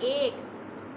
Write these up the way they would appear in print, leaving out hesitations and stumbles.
1.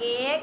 1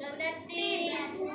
29.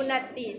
29.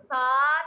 7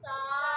7.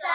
7.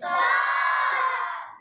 7.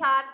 7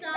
7.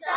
7.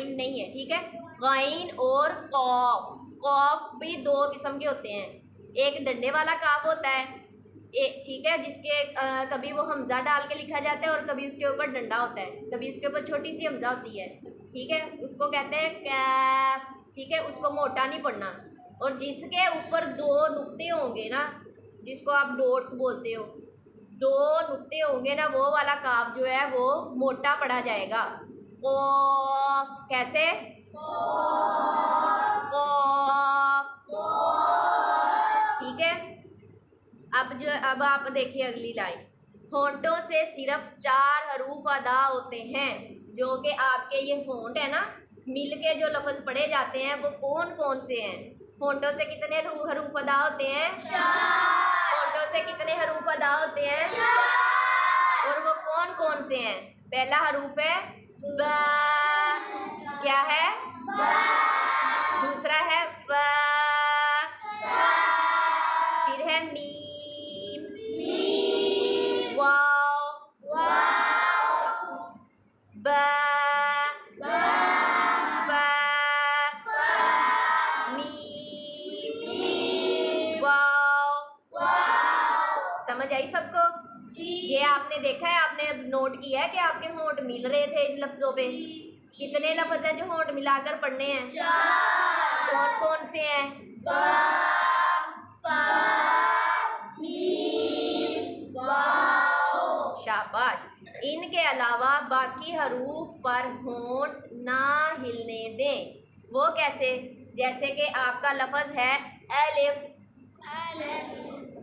Again नहीं है, ठीक है। गाइन और कॉफ, कॉफ भी दो किस्म के होते हैं, एक डंडे वाला काफ होता है, ठीक है, जिसके कभी वो हमजा डाल के लिखा जाता है और कभी उसके ऊपर डंडा होता है, कभी उसके ऊपर छोटी सी हमजा होती है, ठीक है, उसको कहते हैं कैफ, ठीक है, उसको मोटा नहीं पढ़ना। और जिसके ऊपर दो नुक्ते होंगे ना, जिसको आप डॉट्स बोलते हो, दो नुक्ते होंगे ना, वो वाला काफ जो है वो मोटा पढ़ा जाएगा। ओ कैसे, ठीक है। अब आप देखिए अगली लाइन, होंठों से सिर्फ 4 हरूफ अदा होते हैं, जो कि आपके ये होंठ है ना, मिल के जो लफ्ज़ पढ़े जाते हैं वो कौन कौन से हैं? होंठों से कितने हरूफ अदा होते हैं? 4। होंठों से कितने हरूफ अदा होते हैं? 4। और वो कौन कौन से हैं? पहला हरूफ है ब, क्या है? ब। दूसरा है फ, फिर है मीम, वाव, ब, समझ आई सबको? ये आपने देखा है, आपने नोट किया है कि आपके होंठ मिल रहे थे इन लफ्जों पे। कितने लफ्ज हैं जो होंठ मिलाकर पढ़ने हैं? 4। कौन कौन से हैं? ब, फ, मीम, वाव। शाबाश। इनके अलावा बाकी हरूफ पर होंठ ना हिलने दें। वो कैसे? जैसे कि आपका लफ्ज है अलिफ,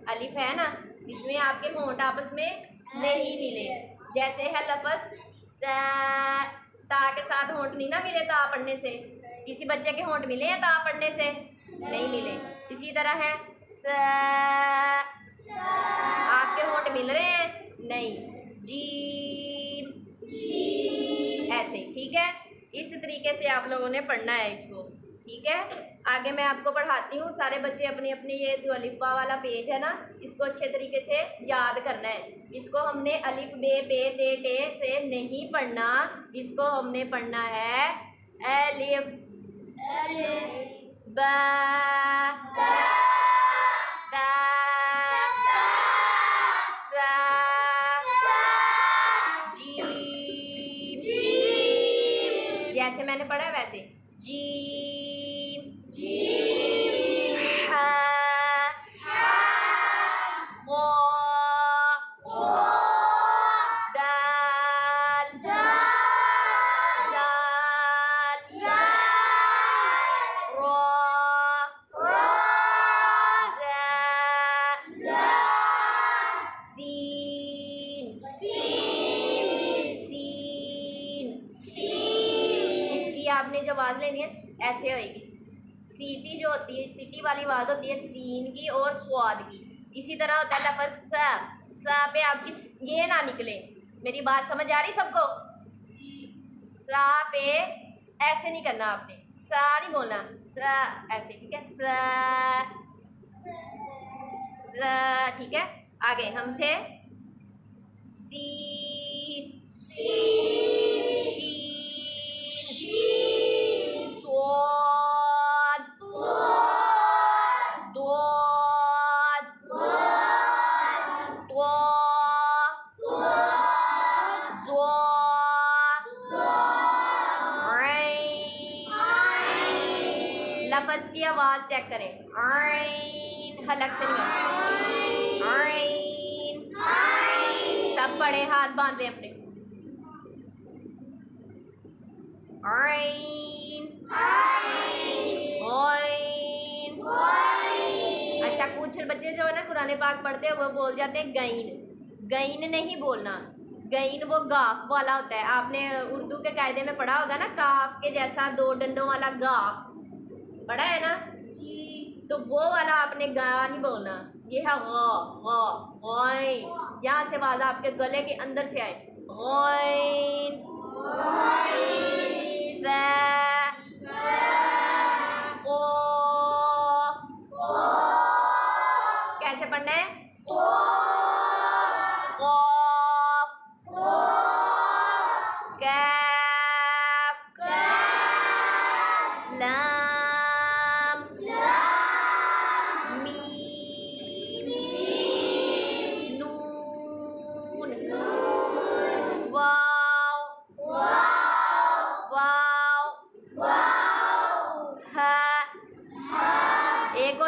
अलिफ है ना, इसमें आपके होंठ आपस में नहीं मिले। जैसे है लफ्ज ता के साथ होंठ नहीं ना मिले ता पढ़ने से। किसी बच्चे के होंठ मिले हैं ता पढ़ने से? नहीं मिले। इसी तरह है स, आपके होंठ मिल रहे हैं? नहीं। जीम, ऐसे, ठीक है। इस तरीके से आप लोगों ने पढ़ना है इसको, ठीक है। आगे मैं आपको पढ़ाती हूँ। सारे बच्चे अपने अपने ये जो अलिफबा वाला पेज है ना, इसको अच्छे तरीके से याद करना है। इसको हमने अलिफ बे पे ते टे से नहीं पढ़ना, इसको हमने पढ़ना है अलिफ बा ता सा जीम, जैसे मैंने पढ़ा वैसे। जीम, हा, दाल, ज़ाल, ज़ा, सीन, इसकी आपने जो आवाज़ लेनी है ऐसे होएगी। सीटी जो होती है, सीटी वाली आवाज़ होती है सीन की और स्वाद की। इसी तरह होता है लफ्ज़ सा पे आपकी ये ना निकले। मेरी बात समझ आ रही सबको? सा पे ऐसे नहीं करना आपने, सा नहीं बोलना, सा ऐसे, ठीक है। सा, ठीक है। आगे हम थे सी, लफ्ज़ की आवाज़ चेक करें। आइन, हलक से नहीं। आइन, सब पढ़े, हाथ बांधे अपने। आइन, आइन। अच्छा, कुछ बच्चे जो है ना कुरान पाक पढ़ते हैं वो बोल जाते हैं गईन। गईन नहीं बोलना, गईन वो गाफ वाला होता है। आपने उर्दू के कायदे में पढ़ा होगा ना, काफ के जैसा 2 डंडों वाला गाफ पढ़ा है ना जी। तो वो वाला आपने गा नहीं बोलना, ये है गॉइन। यहाँ से आवाज़ आपके गले के अंदर से आए। गॉइन, कैसे पढ़ना है? कैफ,